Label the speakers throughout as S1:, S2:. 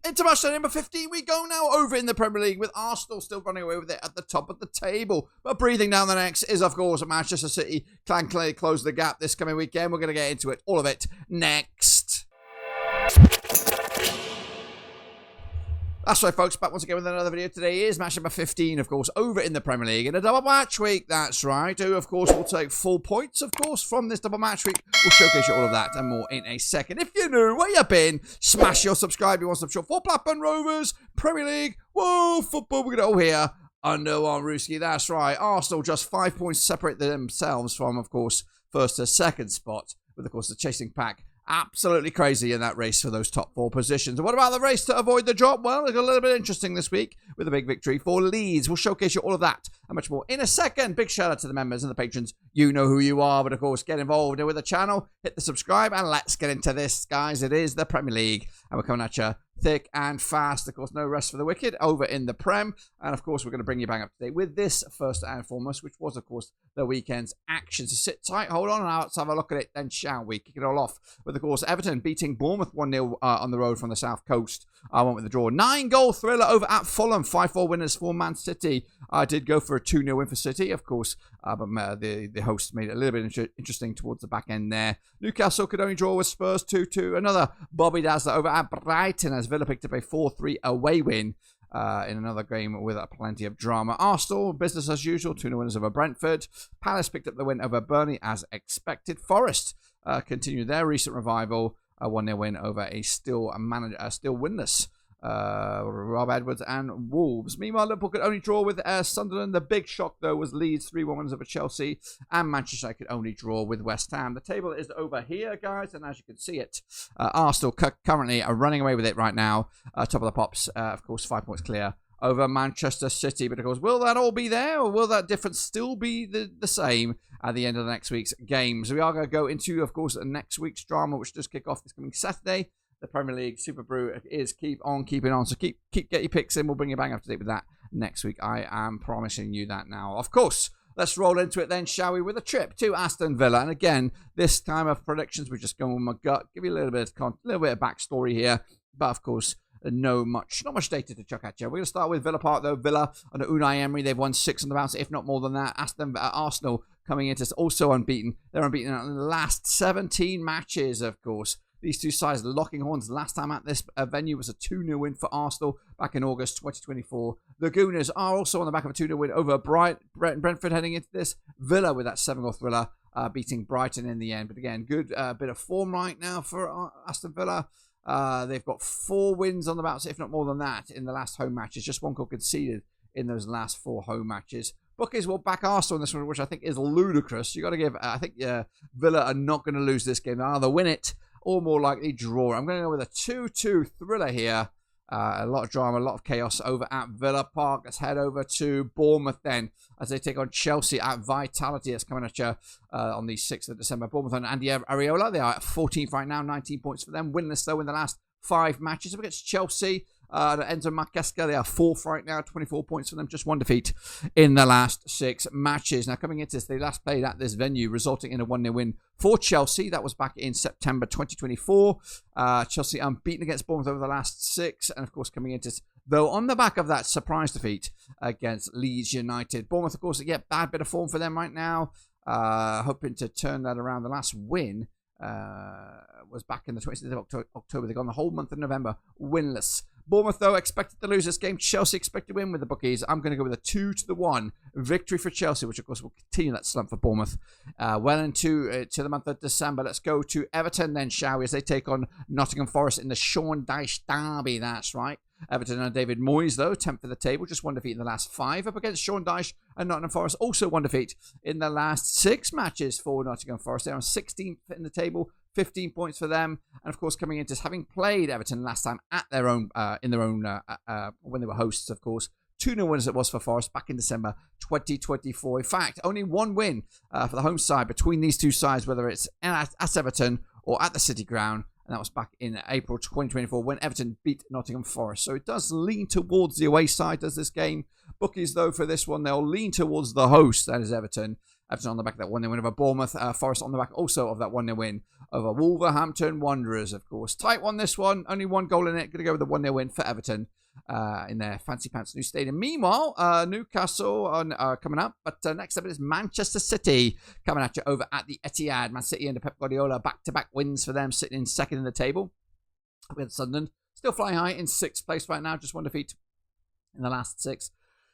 S1: Into match day number 15, we go now over in the Premier League with Arsenal still running away with it at the top of the table. But breathing down the necks is, of course, Manchester City. Can Clay close the gap this coming weekend? We're going to get into it, all of it, next. That's right, folks, back once again with another video. Today is match number 15, of course, over in the Premier League in a double match week. That's right, who, of course, will take full points, of course, from this double match week. We'll showcase you all of that and more in a second. If you're new, where you been, smash your subscribe. You want some short for Blackburn Rovers, Premier League, whoa, football, we're going to all here under one Rooski. That's right, Arsenal just 5 points separate themselves from, of course, first to second spot, with, of course, the chasing pack. Absolutely crazy in that race for those top 4 positions. And what about the race to avoid the drop? Well, it's a little bit interesting this week with a big victory for Leeds. We'll showcase you all of that and much more in a second. Big shout out to the members and the patrons. You know who you are, but of course, get involved with the channel. Hit the subscribe and let's get into this, guys. It is the Premier League and we're coming at you thick and fast. Of course, no rest for the wicked over in the Prem. And of course, we're going to bring you back up to date with this first and foremost, which was, of course, the weekend's action. So sit tight, hold on, and let's have a look at it then, shall we? Kick it all off with, of course, Everton beating Bournemouth 1-0 on the road from the South Coast. I went with the draw. 9-goal thriller over at Fulham. 5-4 winners for Man City. I did go for a 2-0 win for City, of course, but the hosts made it a little bit interesting towards the back end there. Newcastle could only draw with Spurs 2-2. Another Bobby Dazzler over at Brighton as Villa picked up a 4-3 away win in another game with plenty of drama. Arsenal, business as usual, 2-0 winners over Brentford. Palace picked up the win over Burnley as expected. Forest continued their recent revival, a 1-0 win over a still winless Rob Edwards and Wolves. Meanwhile, Liverpool could only draw with Sunderland. The big shock, though, was Leeds 3-1 winners over Chelsea, and Manchester United could only draw with West Ham. The table is over here, guys, and as you can see it, Arsenal currently are running away with it right now. Top of the pops, of course, 5 points clear over Manchester City. But of course, will that all be there, or will that difference still be the same at the end of the next week's games? We are going to go into, of course, next week's drama, which does kick off this coming Saturday. The Premier League Super Brew is keep on keeping on. So get your picks in. We'll bring you back up to date with that next week. I am promising you that now. Of course, let's roll into it then, shall we, with a trip to Aston Villa. And again, this time of predictions, we're just going with my gut. Give you a little bit of backstory here. But of course, not much data to chuck at you. We're going to start with Villa Park, though. Villa under Unai Emery, they've won 6 on the bounce, if not more than that. Arsenal coming into also unbeaten. They're unbeaten in the last 17 matches, of course. These two sides locking horns. Last time at this venue was a 2-0 win for Arsenal back in August 2024. The Gooners are also on the back of a 2-0 win over Brentford heading into this. Villa with that 7-goal thriller beating Brighton in the end. But again, good bit of form right now for Aston Villa. They've got 4 wins on the bounce, if not more than that, in the last home matches. Just 1 goal conceded in those last 4 home matches. Bookies will back Arsenal in this one, which I think is ludicrous. You got to give. I think Villa are not going to lose this game. They'll either win it or more likely draw. I'm going to go with a 2-2 thriller here. A lot of drama, a lot of chaos over at Villa Park. Let's head over to Bournemouth then as they take on Chelsea at Vitality. It's coming at you on the 6th of December. Bournemouth and Andy Areola. They are at 14th right now, 19 points for them. Winless, though, in the last 5 matches. Up against Chelsea, Enzo Maresca, they are 4th right now, 24 points for them, just 1 defeat in the last 6 matches. Now, coming into this, they last played at this venue, resulting in a 1-0 win for Chelsea. That was back in September 2024. Chelsea unbeaten against Bournemouth over the last 6, and of course, coming into this, though, on the back of that surprise defeat against Leeds United. Bournemouth, of course, bad bit of form for them right now, hoping to turn that around. The last win was back in the 26th of October. They've gone the whole month of November winless. Bournemouth, though, expected to lose this game. Chelsea expected to win with the bookies. I'm going to go with a 2-1 victory for Chelsea, which, of course, will continue that slump for Bournemouth well into to the month of December. Let's go to Everton then, shall we, as they take on Nottingham Forest in the Sean Dyche derby. That's right. Everton and David Moyes, though, 10th for the table, just 1 defeat in the last 5 up against Sean Dyche and Nottingham Forest. Also 1 defeat in the last 6 matches for Nottingham Forest. They're on 16th in the table, 15 points for them. And of course, coming into this, having played Everton last time at their own, when they were hosts, of course. 2-0 winners it was for Forest back in December 2024. In fact, only 1 win for the home side between these two sides, whether it's at Everton or at the City Ground. And that was back in April 2024 when Everton beat Nottingham Forest. So it does lean towards the away side, does this game. Bookies, though, for this one, they'll lean towards the host, that is Everton. Everton on the back of that 1-0 win over Bournemouth. Forest on the back also of that 1-0 win over Wolverhampton Wanderers, of course. Tight one, this one. Only one goal in it. Going to go with a 1-0 win for Everton in their fancy pants new stadium. Meanwhile, Newcastle are coming up. But next up is Manchester City coming at you over at the Etihad. Man City under Pep Guardiola. Back-to-back wins for them, sitting in second in the table. With Sunderland still flying high in 6th place right now. Just one defeat in the last 6.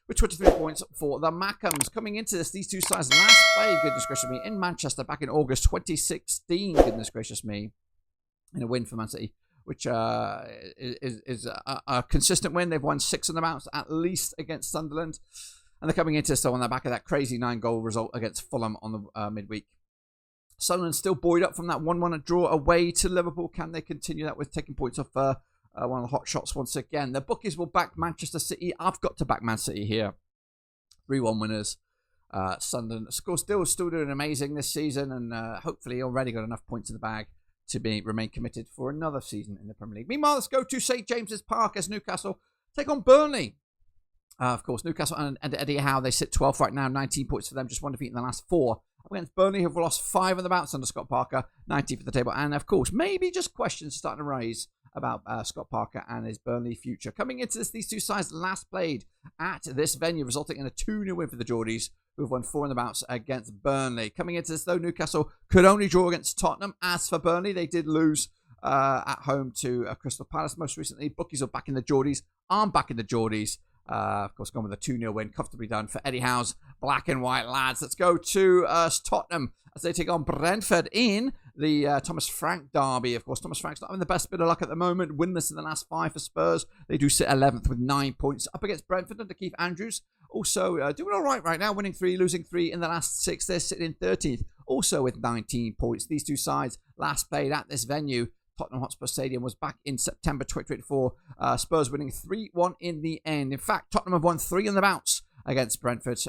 S1: With 23 points for the Mackhams. Coming into this, these two sides last played, goodness gracious me, in Manchester back in August 2016, goodness gracious me, in a win for Man City, which is a consistent win. They've won 6 on the bounce, at least against Sunderland. And they're coming into this, on the back of that crazy 9-goal result against Fulham on the midweek. Sunderland still buoyed up from that 1-1 draw away to Liverpool. Can they continue that with taking points off one of the hot shots once again? The bookies will back Manchester City. I've got to back Man City here. 3-1 winners. Sunderland, of course, still doing amazing this season, and hopefully already got enough points in the bag to remain committed for another season in the Premier League. Meanwhile, let's go to St James's Park as Newcastle take on Burnley. Of course, Newcastle and Eddie Howe, they sit 12th right now, 19 points for them, just one defeat in the last 4. Up against Burnley, who have lost 5 on the bounce under Scott Parker, 19th for the table. And of course, maybe just questions starting to raise about Scott Parker and his Burnley future. Coming into this, these two sides last played at this venue, resulting in a 2-0 win for the Geordies, who have won 4 on the bounce against Burnley. Coming into this, though, Newcastle could only draw against Tottenham. As for Burnley, they did lose at home to Crystal Palace most recently. Bookies are back in the Geordies. I'm back in the Geordies. Of course, gone with a 2-0 win, comfortably done for Eddie Howe's black and white lads. Let's go to Tottenham as they take on Brentford in the Thomas Frank derby. Of course, Thomas Frank's not having the best bit of luck at the moment. Winless in the last 5 for Spurs. They do sit 11th with 9 points. Up against Brentford under Keith Andrews. Also doing all right now, winning 3, losing 3 in the last 6. They're sitting in 13th, also with 19 points. These two sides last played at this venue, Tottenham Hotspur Stadium, was back in September 2024. Spurs winning 3-1 in the end. In fact, Tottenham have won 3 on the bounce against Brentford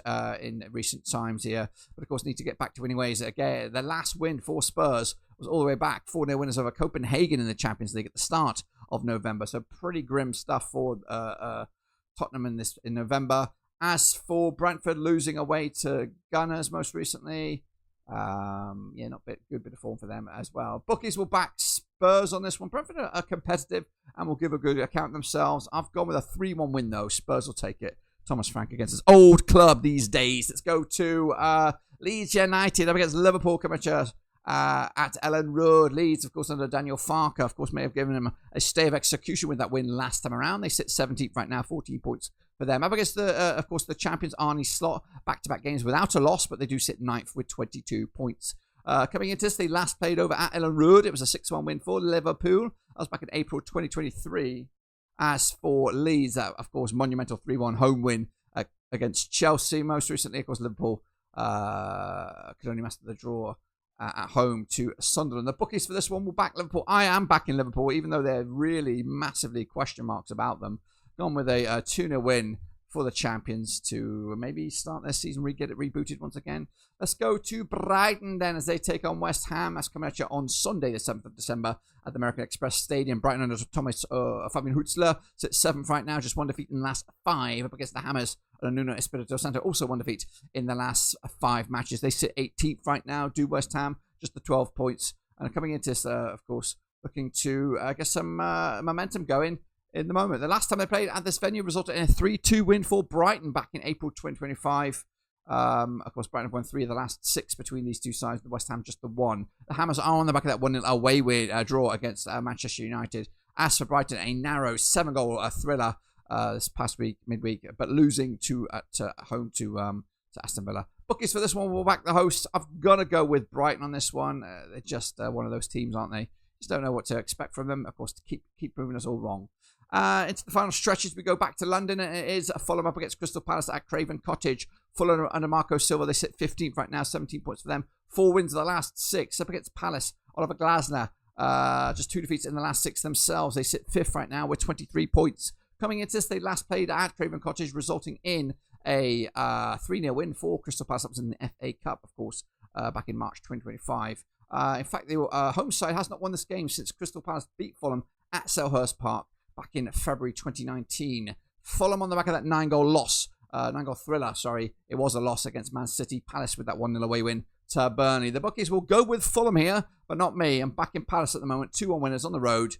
S1: in recent times here. But of course, need to get back to winning ways. Again, the last win for Spurs was all the way back, 4-0 winners over Copenhagen in the Champions League at the start of November. So pretty grim stuff for Tottenham in November. As for Brentford, losing away to Gunners most recently. Not good bit of form for them as well. Bookies will back Spurs on this one. Brentford are competitive and will give a good account themselves. I've gone with a 3-1 win though. Spurs will take it. Thomas Frank against his old club these days. Let's go to Leeds United up against Liverpool. Come at Ellen Road. Leeds, of course, under Daniel Farke, of course, may have given him a stay of execution with that win last time around. They sit 17th right now, 14 points for them. Up against, of course, the champions, Arne Slot, back-to-back games without a loss, but they do sit 9th with 22 points. Coming into this, they last played over at Ellen Road. It was a 6-1 win for Liverpool. That was back in April 2023. As for Leeds, of course, monumental 3-1 home win against Chelsea. Most recently, of course, Liverpool could only master the draw at home to Sunderland. The bookies for this one will back Liverpool. I am backing Liverpool, even though there are really massively question marks about them. Gone with a 2-0 win for the champions to maybe start their season, get it rebooted once again. Let's go to Brighton then as they take on West Ham. That's coming at you on Sunday, the 7th of December at the American Express Stadium. Brighton under Thomas Fabian Hutzler sits 7th right now, just one defeat in the last 5 up against the Hammers. Nuno Espirito Santo also one defeat in the last 5 matches. They sit 18th right now, do West Ham, just the 12 points. And coming into this, of course, looking to get some momentum going in the moment. The last time they played at this venue resulted in a 3-2 win for Brighton back in April 2025. Of course, Brighton have won 3 of the last 6 between these two sides. The West Ham just the 1. The Hammers are on the back of that 1-0 away draw against Manchester United. As for Brighton, a narrow 7-goal thriller this past week, midweek, but losing at home to Aston Villa. Bookies for this one will back the hosts. I've got to go with Brighton on this one. They're just one of those teams, aren't they? Just don't know what to expect from them. Of course, to keep proving us all wrong. Into the final stretches, we go back to London. It is a Fulham up against Crystal Palace at Craven Cottage. Fulham under Marco Silva, they sit 15th right now, 17 points for them. 4 wins of the last 6. Up against Palace, Oliver Glasner, just 2 defeats in the last 6 themselves. They sit 5th right now with 23 points. Coming into this, they last played at Craven Cottage, resulting in a 3-0 win for Crystal Palace. That was in the FA Cup, of course, back in March 2025. In fact, the home side has not won this game since Crystal Palace beat Fulham at Selhurst Park back in February 2019. Fulham on the back of that 9-goal loss. 9-goal thriller, sorry. It was a loss against Man City. Palace with that 1-0 away win to Burnley. The bookies will go with Fulham here, but not me. I'm back in Palace at the moment. 2-1 winners on the road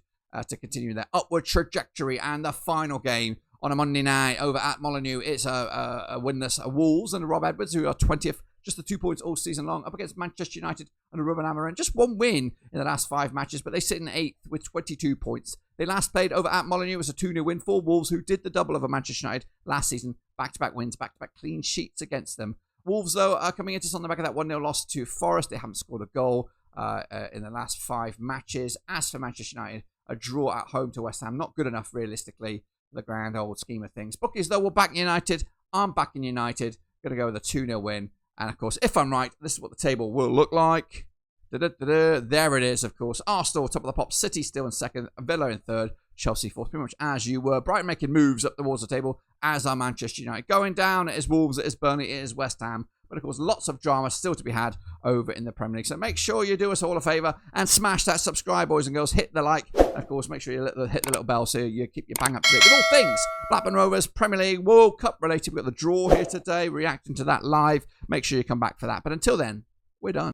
S1: to continue their upward trajectory. And the final game on a Monday night over at Molineux. It's a winless Wolves and a Rob Edwards, who are 20th, just the 2 points all season long, up against Manchester United and a Ruben Amorim. Just one win in the last 5 matches, but they sit in 8th with 22 points. They last played over at Molineux. It was a 2-0 win for Wolves, who did the double over Manchester United last season. Back-to-back wins, back-to-back clean sheets against them. Wolves, though, are coming into this on the back of that 1-0 loss to Forest. They haven't scored a goal in the last 5 matches. As for Manchester United, a draw at home to West Ham. Not good enough, realistically, for the grand old scheme of things. Bookies, though, will back United. I'm backing United. Going to go with a 2-0 win. And, of course, if I'm right, this is what the table will look like. There it is, of course. Arsenal, top of the pop. City still in 2nd. Villa in 3rd. Chelsea 4th. Pretty much as you were. Brighton making moves up towards the table, as are Manchester United. Going down, it is Wolves, it is Burnley, it is West Ham. But, of course, lots of drama still to be had over in the Premier League. So make sure you do us all a favour and smash that subscribe, boys and girls. Hit the like. And, of course, make sure you hit the little bell so you keep your bang up to date with all things Blackburn Rovers, Premier League, World Cup related. We've got the draw here today, reacting to that live. Make sure you come back for that. But until then, we're done.